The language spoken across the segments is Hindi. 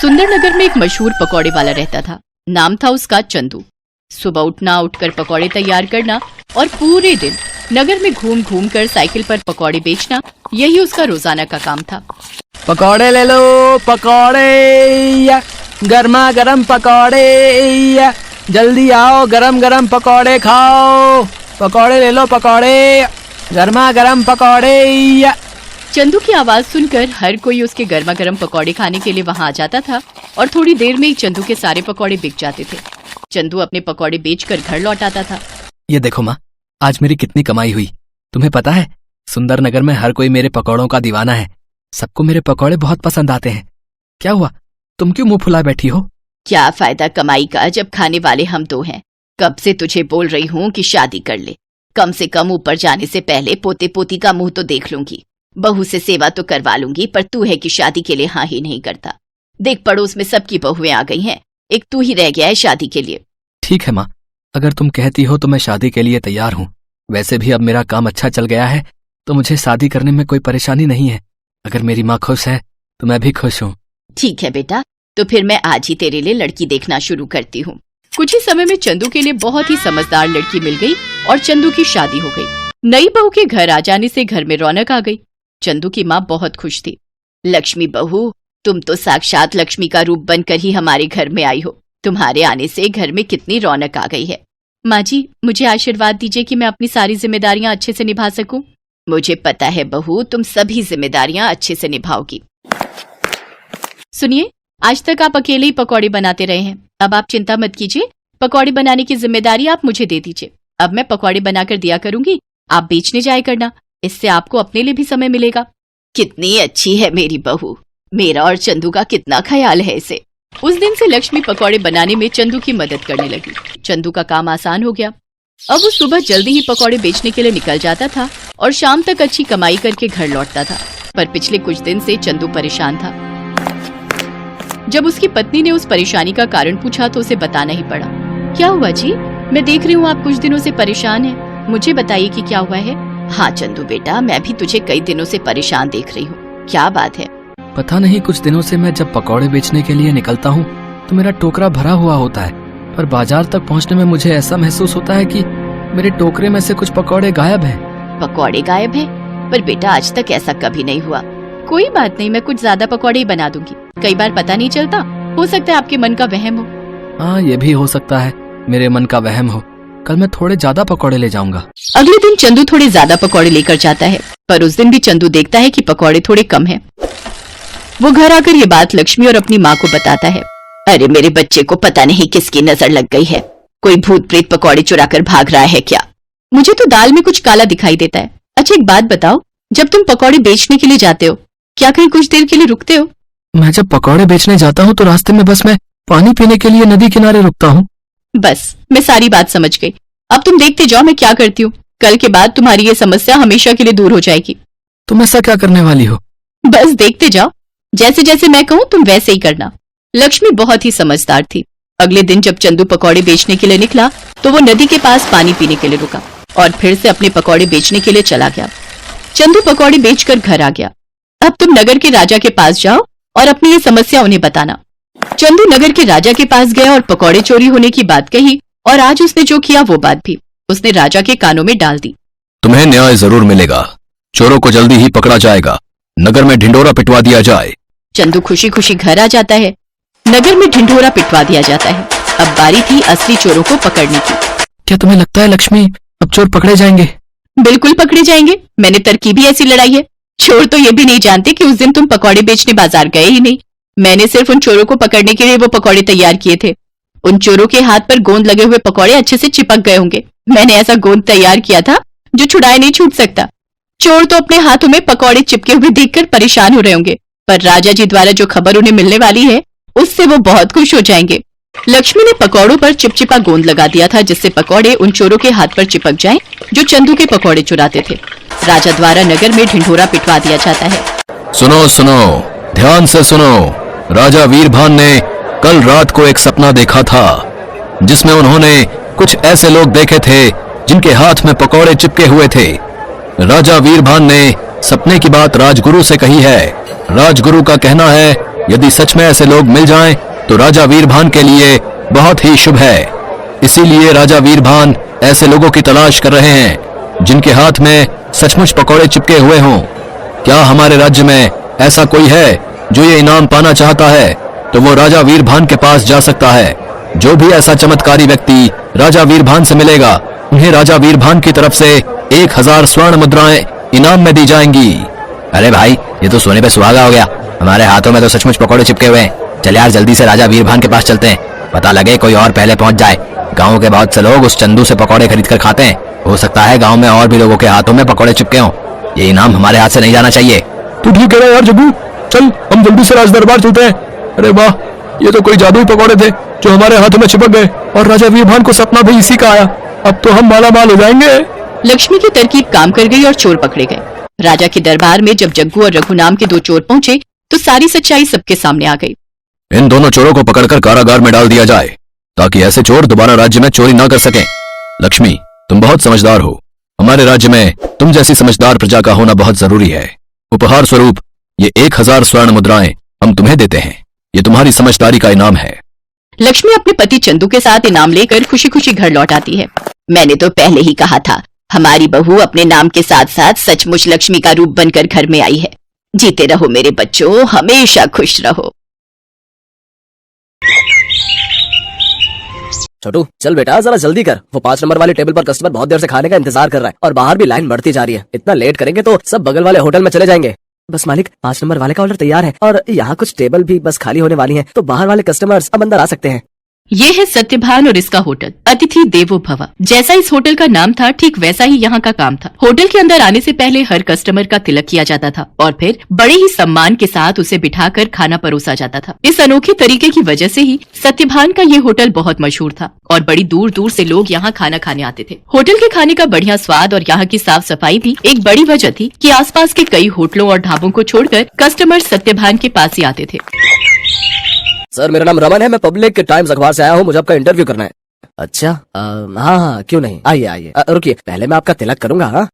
सुंदरनगर में एक मशहूर पकौड़े वाला रहता था। नाम था उसका चंदू। सुबह उठना, उठकर पकौड़े तैयार करना और पूरे दिन नगर में घूम घूम कर साइकिल पर पकौड़े बेचना, यही उसका रोजाना का काम था। पकौड़े ले लो, पकौड़े, गर्मा गर्म पकौड़े, जल्दी आओ, गरम गरम पकौड़े खाओ। पकौड़े ले लो, पकौड़े, गर्मा गर्म पकौड़े। चंदू की आवाज सुनकर हर कोई उसके गर्मा गर्म पकौड़े खाने के लिए वहां आ जाता था और थोड़ी देर में ही चंदू के सारे पकौड़े बिक जाते थे। चंदू अपने पकौड़े बेचकर घर लौट आता था। ये देखो माँ, आज मेरी कितनी कमाई हुई। तुम्हें पता है, सुंदरनगर में हर कोई मेरे पकौड़ों का दीवाना है। सबको मेरे पकौड़े बहुत पसंद आते हैं। क्या हुआ, तुम क्यों मुंह फुला बैठी हो? क्या फायदा कमाई का जब खाने वाले हम दो हैं। कब से तुझे बोल रही हूँ कि शादी कर ले। कम से कम ऊपर जाने से पहले पोते पोती का मुंह तो देख लूंगी। बहू से सेवा तो करवा लूंगी, पर तू है कि शादी के लिए हाँ ही नहीं करता। देख, पड़ोस में सबकी बहुएं आ गई हैं, एक तू ही रह गया है शादी के लिए। ठीक है माँ, अगर तुम कहती हो तो मैं शादी के लिए तैयार हूँ। वैसे भी अब मेरा काम अच्छा चल गया है तो मुझे शादी करने में कोई परेशानी नहीं है। अगर मेरी माँ खुश है तो मैं भी खुश हूँ। ठीक है बेटा, तो फिर मैं आज ही तेरे लिए लड़की देखना शुरू करती हूँ। कुछ ही समय में चंदू के लिए बहुत ही समझदार लड़की मिल गई और चंदू की शादी हो गई। नई बहू के घर आ जाने से घर में रौनक आ गई। चंदू की माँ बहुत खुश थी। लक्ष्मी बहू, तुम तो साक्षात लक्ष्मी का रूप बनकर ही हमारे घर में आई हो। तुम्हारे आने से घर में कितनी रौनक आ गई है। माँ जी, मुझे आशीर्वाद दीजिए कि मैं अपनी सारी जिम्मेदारियां अच्छे से निभा सकूं। मुझे पता है बहू, तुम सभी जिम्मेदारियां अच्छे से निभाओगी। सुनिए, आज तक आप अकेले ही पकौड़े बनाते रहे हैं। अब आप चिंता मत कीजिए, पकौड़े बनाने की जिम्मेदारी आप मुझे दे दीजिए। अब मैं पकौड़े बनाकर दिया करूंगी, आप बेचने जाया करना। इससे आपको अपने लिए भी समय मिलेगा। कितनी अच्छी है मेरी बहू, मेरा और चंदू का कितना ख्याल है इसे। उस दिन से लक्ष्मी पकौड़े बनाने में चंदू की मदद करने लगी। चंदू का काम आसान हो गया। अब वो सुबह जल्दी ही पकौड़े बेचने के लिए निकल जाता था और शाम तक अच्छी कमाई करके घर लौटता था। पर पिछले कुछ दिन से चंदू परेशान था। जब उसकी पत्नी ने उस परेशानी का कारण पूछा तो उसे बताना ही पड़ा। क्या हुआ जी? मैं देख रही हूँ आप कुछ दिनों से परेशान हैं। मुझे बताइए कि क्या हुआ है। हाँ चंदू बेटा, मैं भी तुझे कई दिनों से परेशान देख रही हूँ। क्या बात है? पता नहीं, कुछ दिनों से मैं जब पकौड़े बेचने के लिए निकलता हूँ तो मेरा टोकरा भरा हुआ होता है, पर बाजार तक पहुँचने में मुझे ऐसा महसूस होता है कि मेरे टोकरे में से कुछ पकौड़े गायब हैं। पकौड़े गायब हैं? पर बेटा, आज तक ऐसा कभी नहीं हुआ। कोई बात नहीं, मैं कुछ ज्यादा पकौड़े ही बना दूंगी। कई बार पता नहीं चलता, हो सकता है आपके मन का वहम हो। हाँ, ये भी हो सकता है मेरे मन का वहम हो। कल मैं थोड़े ज्यादा पकौड़े ले जाऊंगा। अगले दिन चंदू थोड़े ज्यादा पकौड़े लेकर जाता है, पर उस दिन भी चंदू देखता है कि पकौड़े थोड़े कम हैं। वो घर आकर ये बात लक्ष्मी और अपनी माँ को बताता है। अरे मेरे बच्चे को पता नहीं किसकी नजर लग गई है। कोई भूत प्रेत पकौड़े चुरा कर भाग रहा है क्या? मुझे तो दाल में कुछ काला दिखाई देता है। अच्छा एक बात बताओ, जब तुम पकौड़े बेचने के लिए जाते हो, क्या कहीं कुछ देर के लिए रुकते हो? मैं जब पकौड़े बेचने जाता हूँ तो रास्ते में बस मैं पानी पीने के लिए नदी किनारे रुकता हूँ। बस, मैं सारी बात समझ गई। अब तुम देखते जाओ मैं क्या करती हूँ। कल के बाद तुम्हारी ये समस्या हमेशा के लिए दूर हो जाएगी। तुम ऐसा क्या करने वाली हो? बस देखते जाओ, जैसे जैसे मैं कहूँ तुम वैसे ही करना। लक्ष्मी बहुत ही समझदार थी। अगले दिन जब चंदू पकौड़े बेचने के लिए निकला तो वो नदी के पास पानी पीने के लिए रुका और फिर से अपने पकौड़े बेचने के लिए चला गया। चंदू पकौड़े बेचकर घर आ गया। अब तुम नगर के राजा के पास जाओ और अपनी ये समस्या उन्हें बताना। चंदू नगर के राजा के पास गया और पकौड़े चोरी होने की बात कही और आज उसने जो किया वो बात भी उसने राजा के कानों में डाल दी। तुम्हें न्याय जरूर मिलेगा। चोरों को जल्दी ही पकड़ा जाएगा। नगर में ढिंढोरा पिटवा दिया जाए। चंदू खुशी खुशी घर आ जाता है। नगर में ढिंढोरा पिटवा दिया जाता है। अब बारी थी असली चोरों को पकड़ने की। क्या तुम्हें लगता है लक्ष्मी, अब चोर पकड़े जाएंगे? बिल्कुल पकड़े जाएंगे। मैंने तरकीब ही ऐसी लड़ाई है। चोर तो ये भी नहीं जानते कि उस दिन तुम पकौड़े बेचने बाजार गए ही नहीं। मैंने सिर्फ उन चोरों को पकड़ने के लिए वो पकौड़े तैयार किए थे। उन चोरों के हाथ पर गोंद लगे हुए पकौड़े अच्छे से चिपक गए होंगे। मैंने ऐसा गोंद तैयार किया था जो छुड़ाए नहीं छूट सकता। चोर तो अपने हाथों में पकौड़े चिपके हुए देखकर परेशान हो रहे होंगे, पर राजा जी द्वारा जो खबर उन्हें मिलने वाली है उससे वो बहुत खुश हो जाएंगे। लक्ष्मी ने पकौड़ों पर चिपचिपा गोंद लगा दिया था जिससे पकौड़े उन चोरों के हाथ पर चिपक जाएं जो चंदू के पकौड़े चुराते थे। राजा द्वारा नगर में ढिंढोरा पिटवा दिया जाता है। सुनो सुनो, ध्यान से सुनो। राजा वीरभान ने कल रात को एक सपना देखा था जिसमें उन्होंने कुछ ऐसे लोग देखे थे जिनके हाथ में पकौड़े चिपके हुए थे। राजा वीरभान ने सपने की बात राजगुरु से कही है। राजगुरु का कहना है यदि सच में ऐसे लोग मिल जाएं, तो राजा वीरभान के लिए बहुत ही शुभ है। इसीलिए राजा वीरभान ऐसे लोगों की तलाश कर रहे हैं जिनके हाथ में सचमुच पकौड़े चिपके हुए हों। क्या हमारे राज्य में ऐसा कोई है जो ये इनाम पाना चाहता है, तो वो राजा वीरभान के पास जा सकता है। जो भी ऐसा चमत्कारी व्यक्ति राजा वीरभान से मिलेगा, उन्हें राजा वीरभान की तरफ से 1000 स्वर्ण मुद्राएं इनाम में दी जाएंगी। अरे भाई, ये तो सोने पे सुहागा हो गया। हमारे हाथों में तो सचमुच पकौड़े चिपके हुए हैं। चल यार, जल्दी से राजा वीरभान के पास चलते हैं। पता लगे कोई और पहले पहुंच जाए। गाँव के बहुत से लोग उस चंदू से पकौड़े खरीद कर खाते हैं। हो सकता है गाँव में और भी लोगों के हाथों में पकौड़े चिपके हों। ये इनाम हमारे हाथ से नहीं जाना चाहिए। तू ठीक कह रहा है यार जग्गू, चल हम जल्दी से राज दरबार चलते हैं। अरे वाह, ये तो कोई जादुई पकौड़े थे जो हमारे हाथों में चिपक गए, और राजा वीरभान को सपना भी इसी का आया। अब तो हम माला माल हो जाएंगे। लक्ष्मी की तरकीब काम कर गई और चोर पकड़े गए। राजा के दरबार में जब जग्गू और रघु नाम के 2 चोर पहुंचे तो सारी सच्चाई सबके सामने आ गई। इन दोनों चोरों को पकड़कर कारागार में डाल दिया जाए, ताकि ऐसे चोर दोबारा राज्य में चोरी ना कर सकें। लक्ष्मी, तुम बहुत समझदार हो। हमारे राज्य में तुम जैसी समझदार प्रजा का होना बहुत जरूरी है। उपहार स्वरूप ये 1000 स्वर्ण मुद्राएं हम तुम्हें देते हैं। ये तुम्हारी समझदारी का इनाम है। लक्ष्मी अपने पति चंदू के साथ इनाम लेकर खुशी खुशी घर लौट आती है। मैंने तो पहले ही कहा था, हमारी बहू अपने नाम के साथ साथ सचमुच लक्ष्मी का रूप बनकर घर में आई है। जीते रहो मेरे बच्चों, हमेशा खुश रहो। छोटू, चल बेटा जरा जल्दी कर। वो 5 नंबर वाले टेबल पर कस्टमर बहुत देर से खाने का इंतजार कर रहा है और बाहर भी लाइन बढ़ती जा रही है। इतना लेट करेंगे तो सब बगल वाले होटल में चले जाएंगे। बस मालिक, 5 नंबर वाले का ऑर्डर तैयार है और यहाँ कुछ टेबल भी बस खाली होने वाली हैं, तो बाहर वाले कस्टमर्स अब अंदर आ सकते हैं। ये है सत्यभान और इसका होटल अतिथि देवो भव। जैसा इस होटल का नाम था, ठीक वैसा ही यहाँ का काम था। होटल के अंदर आने से पहले हर कस्टमर का तिलक किया जाता था और फिर बड़े ही सम्मान के साथ उसे बिठाकर खाना परोसा जाता था। इस अनोखे तरीके की वजह से ही सत्यभान का ये होटल बहुत मशहूर था और बड़ी दूर दूर से लोग यहाँ खाना खाने आते थे। होटल के खाने का बढ़िया स्वाद और यहाँ की साफ सफाई भी एक बड़ी वजह थी कि आसपास के कई होटलों और ढाबों को छोड़कर कस्टमर सत्यभान के पास ही आते थे। सर, मेरा नाम रमन है, मैं पब्लिक टाइम्स अखबार से आया हूँ, मुझे आपका इंटरव्यू करना है। अच्छा, हाँ, क्यों नहीं, आइए आइए। रुकिए, पहले मैं आपका तिलक करूंगा। हाँ,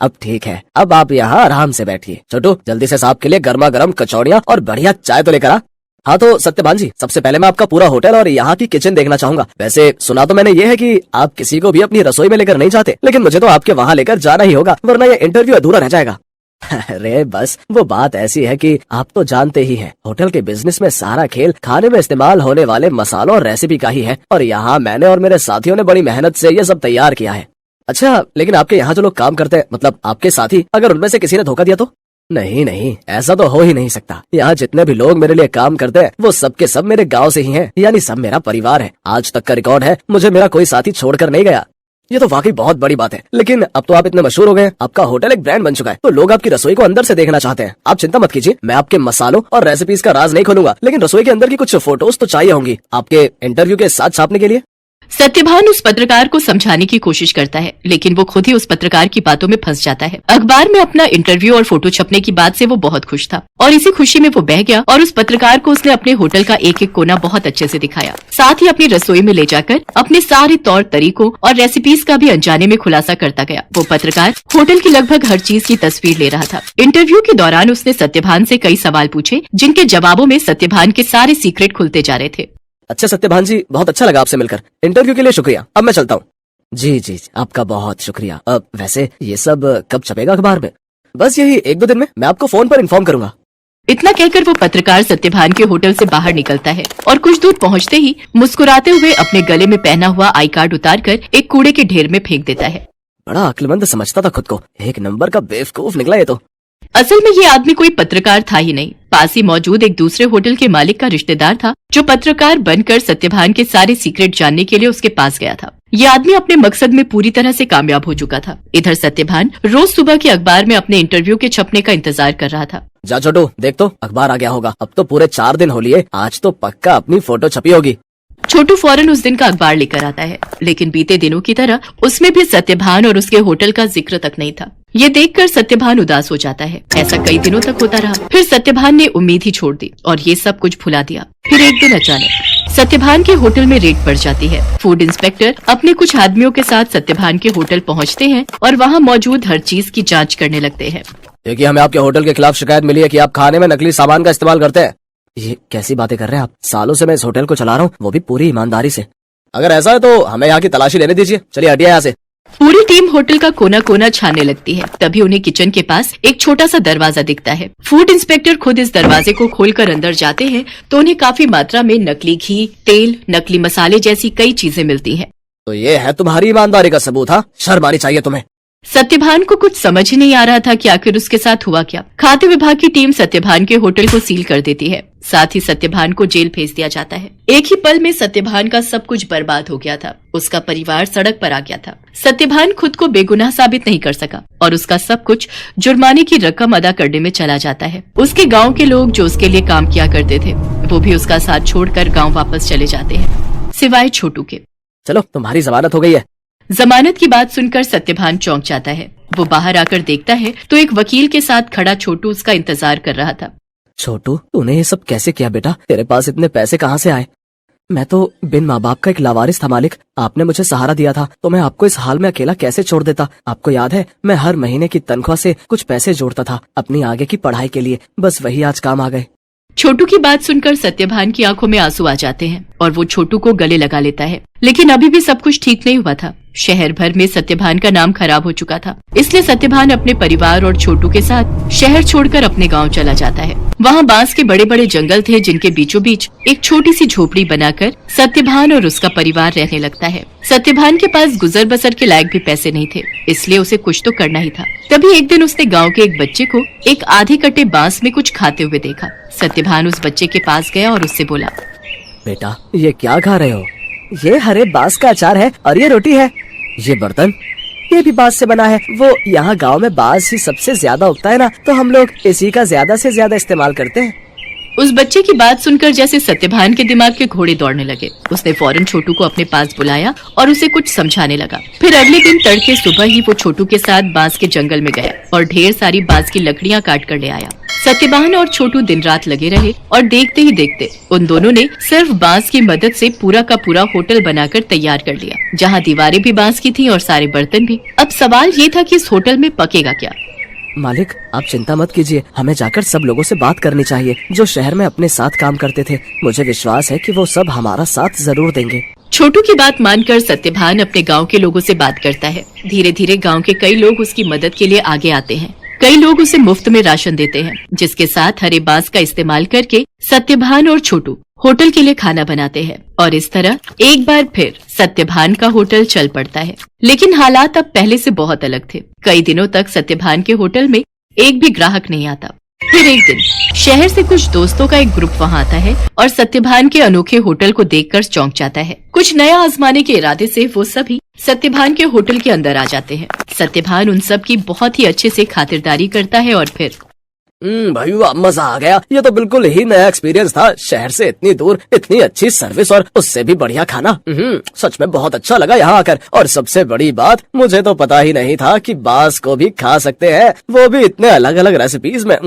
अब ठीक है, अब आप यहाँ आराम से बैठिए। छोटू, जल्दी से साहब के लिए गर्मा गर्म कचौड़ियाँ और बढ़िया चाय तो लेकर आ। हाँ तो सत्यभान जी, सबसे पहले मैं आपका पूरा होटल और यहाँ की किचन देखना चाहूंगा। वैसे सुना तो मैंने ये है कि आप किसी को भी अपनी रसोई में लेकर नहीं जाते, लेकिन मुझे तो आपके वहाँ लेकर जाना ही होगा, वरना ये इंटरव्यू अधूरा रह जाएगा। अरे बस वो बात ऐसी है कि आप तो जानते ही हैं, होटल के बिजनेस में सारा खेल खाने में इस्तेमाल होने वाले मसालों और रेसिपी का ही है, और यहाँ मैंने और मेरे साथियों ने बड़ी मेहनत से ये सब तैयार किया है। अच्छा, लेकिन आपके यहाँ जो लोग काम करते हैं, मतलब आपके साथी, अगर उनमें से किसी ने धोखा दिया तो? नहीं नहीं, ऐसा तो हो ही नहीं सकता। यहाँ जितने भी लोग मेरे लिए काम करते हैं वो सब के सब मेरे गाँव से ही हैं, यानी सब मेरा परिवार है। आज तक का रिकॉर्ड है, मुझे मेरा कोई साथी छोड़कर नहीं गया। ये तो वाकई बहुत बड़ी बात है। लेकिन अब तो आप इतने मशहूर हो गए, आपका होटल एक ब्रांड बन चुका है, तो लोग आपकी रसोई को अंदर से देखना चाहते हैं। आप चिंता मत कीजिए, मैं आपके मसालों और रेसिपीज का राज नहीं खोलूंगा, लेकिन रसोई के अंदर की कुछ फोटोज तो चाहिए होंगी आपके इंटरव्यू के साथ छापने के लिए। सत्यभान उस पत्रकार को समझाने की कोशिश करता है, लेकिन वो खुद ही उस पत्रकार की बातों में फंस जाता है। अखबार में अपना इंटरव्यू और फोटो छपने की बात से वो बहुत खुश था और इसी खुशी में वो बह गया और उस पत्रकार को उसने अपने होटल का एक एक कोना बहुत अच्छे से दिखाया। साथ ही अपनी रसोई में ले जाकर अपने सारे तौर तरीकों और रेसिपीज का भी अनजाने में खुलासा करता गया। वो पत्रकार होटल की लगभग हर चीज की तस्वीर ले रहा था। इंटरव्यू के दौरान उसने सत्यभान से कई सवाल पूछे, जिनके जवाबों में सत्यभान के सारे सीक्रेट खुलते जा रहे थे। अच्छा सत्यभान जी, बहुत अच्छा लगा आपसे मिलकर। इंटरव्यू के लिए शुक्रिया, अब मैं चलता हूँ। जी, आपका बहुत शुक्रिया। अब वैसे ये सब कब छपेगा अखबार में? बस यही 1-2 दिन में, मैं आपको फोन पर इन्फॉर्म करूंगा। इतना कहकर वो पत्रकार सत्यभान के होटल से बाहर निकलता है और कुछ दूर पहुंचते ही मुस्कुराते हुए अपने गले में पहना हुआ आई कार्ड उतारकर एक कूड़े के ढेर में फेंक देता है। बड़ा अक्लमंद समझता था खुद को, 1 नंबर का बेवकूफ निकला ये तो। असल में ये आदमी कोई पत्रकार था ही नहीं, पास ही मौजूद एक दूसरे होटल के मालिक का रिश्तेदार था, जो पत्रकार बनकर सत्यभान के सारे सीक्रेट जानने के लिए उसके पास गया था। ये आदमी अपने मकसद में पूरी तरह से कामयाब हो चुका था। इधर सत्यभान रोज सुबह के अखबार में अपने इंटरव्यू के छपने का इंतजार कर रहा था। जा छोटू, देख तो अखबार आ गया होगा। अब तो पूरे 4 दिन हो लिए, आज तो पक्का अपनी फोटो छपी होगी। छोटू फौरन उस दिन का अखबार लेकर आता है, लेकिन बीते दिनों की तरह उसमें भी सत्यभान और उसके होटल का जिक्र तक नहीं था। ये देखकर सत्यभान उदास हो जाता है। ऐसा कई दिनों तक होता रहा। फिर सत्यभान ने उम्मीद ही छोड़ दी और ये सब कुछ भुला दिया। फिर एक दिन अचानक सत्यभान के होटल में रेड पड़ जाती है। फूड इंस्पेक्टर अपने कुछ आदमियों के साथ सत्यभान के होटल पहुंचते हैं और वहां मौजूद हर चीज की जांच करने लगते हैं। देखिए, हमें आपके होटल के खिलाफ शिकायत मिली है कि आप खाने में नकली सामान का इस्तेमाल करते हैं। ये कैसी बातें कर रहे हैं आप? सालों से मैं इस होटल को चला रहा हूँ, वो भी पूरी ईमानदारी से। अगर ऐसा है तो हमें यहाँ की तलाशी लेने दीजिए। चलिए हटिए यहाँ से। पूरी टीम होटल का कोना कोना छानने लगती है। तभी उन्हें किचन के पास एक छोटा सा दरवाजा दिखता है। फूड इंस्पेक्टर खुद इस दरवाजे को खोलकर अंदर जाते हैं तो उन्हें काफी मात्रा में नकली घी, तेल, नकली मसाले जैसी कई चीजें मिलती हैं। तो ये है तुम्हारी ईमानदारी का सबूत? हाँ, शर्म आनी चाहिए तुम्हें। सत्यभान को कुछ समझ ही नहीं आ रहा था कि आखिर उसके साथ हुआ क्या। खाद्य विभाग की टीम सत्यभान के होटल को सील कर देती है। साथ ही सत्यभान को जेल भेज दिया जाता है। एक ही पल में सत्यभान का सब कुछ बर्बाद हो गया था। उसका परिवार सड़क पर आ गया था। सत्यभान खुद को बेगुनाह साबित नहीं कर सका और उसका सब कुछ जुर्माने की रकम अदा करने में चला जाता है। उसके गाँव के लोग जो उसके लिए काम किया करते थे वो भी उसका साथ छोड़कर गाँव वापस चले जाते हैं, सिवाय छोटू के। चलो, तुम्हारी जमानत हो गई है। जमानत की बात सुनकर सत्यभान चौंक जाता है। वो बाहर आकर देखता है तो एक वकील के साथ खड़ा छोटू उसका इंतजार कर रहा था। छोटू, तूने ये सब कैसे किया बेटा? तेरे पास इतने पैसे कहाँ से आए? मैं तो बिन माँ बाप का एक लावारिस था मालिक। आपने मुझे सहारा दिया था तो मैं आपको इस हाल में अकेला कैसे छोड़ देता? आपको याद है, मैं हर महीने की तनख्वाह से कुछ पैसे जोड़ता था अपनी आगे की पढ़ाई के लिए। बस वही आज काम आ गए। छोटू की बात सुनकर सत्यभान की आंखों में आंसू आ जाते हैं और वो छोटू को गले लगा लेता है। लेकिन अभी भी सब कुछ ठीक नहीं हुआ था। शहर भर में सत्यभान का नाम खराब हो चुका था। इसलिए सत्यभान अपने परिवार और छोटू के साथ शहर छोड़कर अपने गांव चला जाता है। वहाँ बांस के बड़े बड़े जंगल थे जिनके बीचों बीच एक छोटी सी झोपड़ी बनाकर सत्यभान और उसका परिवार रहने लगता है। सत्यभान के पास गुजर बसर के लायक भी पैसे नहीं थे, इसलिए उसे कुछ तो करना ही था। तभी एक दिन उसने गाँव के एक बच्चे को एक आधे कटे बांस में कुछ खाते हुए देखा। सत्यभान उस बच्चे के पास गया और उससे बोला, बेटा, ये क्या खा रहे हो? ये हरे बांस का अचार है और ये रोटी है। ये बर्तन, ये भी बांस से बना है। वो यहाँ गांव में बांस ही सबसे ज्यादा उगता है ना, तो हम लोग इसी का ज्यादा से ज्यादा इस्तेमाल करते हैं। उस बच्चे की बात सुनकर जैसे सत्यभान के दिमाग के घोड़े दौड़ने लगे। उसने फौरन छोटू को अपने पास बुलाया और उसे कुछ समझाने लगा। फिर अगले दिन तड़के सुबह ही वो छोटू के साथ बांस के जंगल में गया और ढेर सारी बांस की लकड़ियां काट कर ले आया। सत्यभान और छोटू दिन रात लगे रहे और देखते ही देखते उन दोनों ने सिर्फ बांस की मदद से पूरा का पूरा होटल बनाकर तैयार कर लिया, जहाँ दीवारें भी बांस की थीं और सारे बर्तन भी। अब सवाल ये था कि इस होटल में पकेगा क्या? मालिक, आप चिंता मत कीजिए। हमें जाकर सब लोगों से बात करनी चाहिए जो शहर में अपने साथ काम करते थे। मुझे विश्वास है कि वो सब हमारा साथ जरूर देंगे। छोटू की बात मानकर सत्यभान अपने गांव के लोगों से बात करता है। धीरे धीरे गांव के कई लोग उसकी मदद के लिए आगे आते हैं। कई लोग उसे मुफ्त में राशन देते हैं, जिसके साथ हरे बांस का इस्तेमाल करके सत्यभान और छोटू होटल के लिए खाना बनाते हैं। और इस तरह एक बार फिर सत्यभान का होटल चल पड़ता है। लेकिन हालात अब पहले से बहुत अलग थे। कई दिनों तक सत्यभान के होटल में एक भी ग्राहक नहीं आता। फिर एक दिन शहर से कुछ दोस्तों का एक ग्रुप वहाँ आता है और सत्यभान के अनोखे होटल को देखकर चौंक जाता है। कुछ नया आजमाने के इरादे से वो सभी सत्यभान के होटल के अंदर आ जाते हैं। सत्यभान उन सब की बहुत ही अच्छे से खातिरदारी करता है और फिर भाई वाह, मजा आ गया। ये तो बिल्कुल ही नया एक्सपीरियंस था। शहर से इतनी दूर इतनी अच्छी सर्विस और उससे भी बढ़िया खाना। सच में बहुत अच्छा लगा यहाँ आकर। और सबसे बड़ी बात, मुझे तो पता ही नहीं था कि बांस को भी खा सकते हैं, वो भी इतने अलग अलग रेसिपीज में।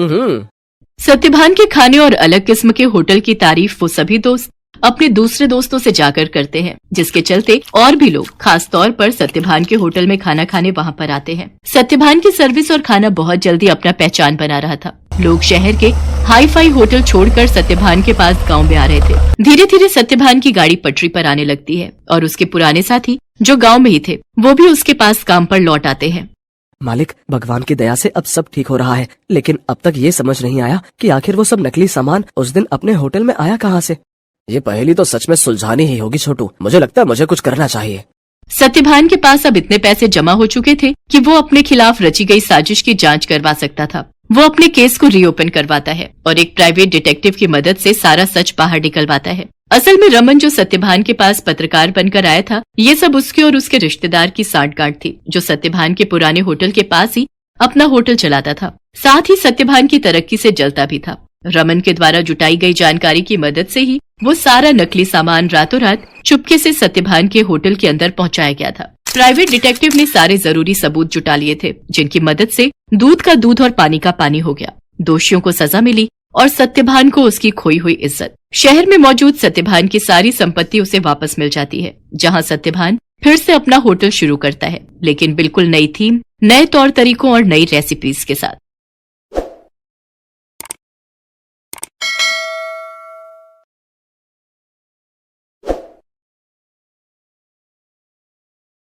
सत्यभान के खाने और अलग किस्म के होटल की तारीफ वो सभी दोस्त अपने दूसरे दोस्तों से जाकर करते हैं, जिसके चलते और भी लोग खास तौर पर सत्यभान के होटल में खाना खाने वहाँ पर आते हैं। सत्यभान की सर्विस और खाना बहुत जल्दी अपना पहचान बना रहा था। लोग शहर के हाई फाई होटल छोड़कर सत्यभान के पास गांव में आ रहे थे। धीरे धीरे सत्यभान की गाड़ी पटरी पर आने लगती है और उसके पुराने साथी जो गाँव में ही थे वो भी उसके पास काम पर लौट आते हैं। मालिक, भगवान की दया से अब सब ठीक हो रहा है, लेकिन अब तक ये समझ नहीं आया कि आखिर वो सब नकली सामान उस दिन अपने होटल में आया कहाँ से। ये पहेली तो सच में सुलझानी ही होगी छोटू। मुझे लगता है मुझे कुछ करना चाहिए। सत्यभान के पास अब इतने पैसे जमा हो चुके थे कि वो अपने खिलाफ रची गई साजिश की जांच करवा सकता था। वो अपने केस को रीओपन करवाता है और एक प्राइवेट डिटेक्टिव की मदद से सारा सच बाहर निकलवाता है। असल में रमन जो सत्यभान के पास पत्रकार बनकर आया था, ये सब उसके और उसके रिश्तेदार की सांठगांठ थी, जो सत्यभान के पुराने होटल के पास ही अपना होटल चलाता था। साथ ही सत्यभान की तरक्की से जलता भी था। रमन के द्वारा जुटाई गई जानकारी की मदद से ही वो सारा नकली सामान रातों रात चुपके से सत्यभान के होटल के अंदर पहुंचाया गया था। प्राइवेट डिटेक्टिव ने सारे जरूरी सबूत जुटा लिए थे, जिनकी मदद से दूध का दूध और पानी का पानी हो गया। दोषियों को सजा मिली और सत्यभान को उसकी खोई हुई इज्जत। शहर में मौजूद सत्यभान की सारी संपत्ति उसे वापस मिल जाती है, जहां सत्यभान फिर से अपना होटल शुरू करता है, लेकिन बिल्कुल नई थीम, नए तौर तरीकों और नई रेसिपीज के साथ।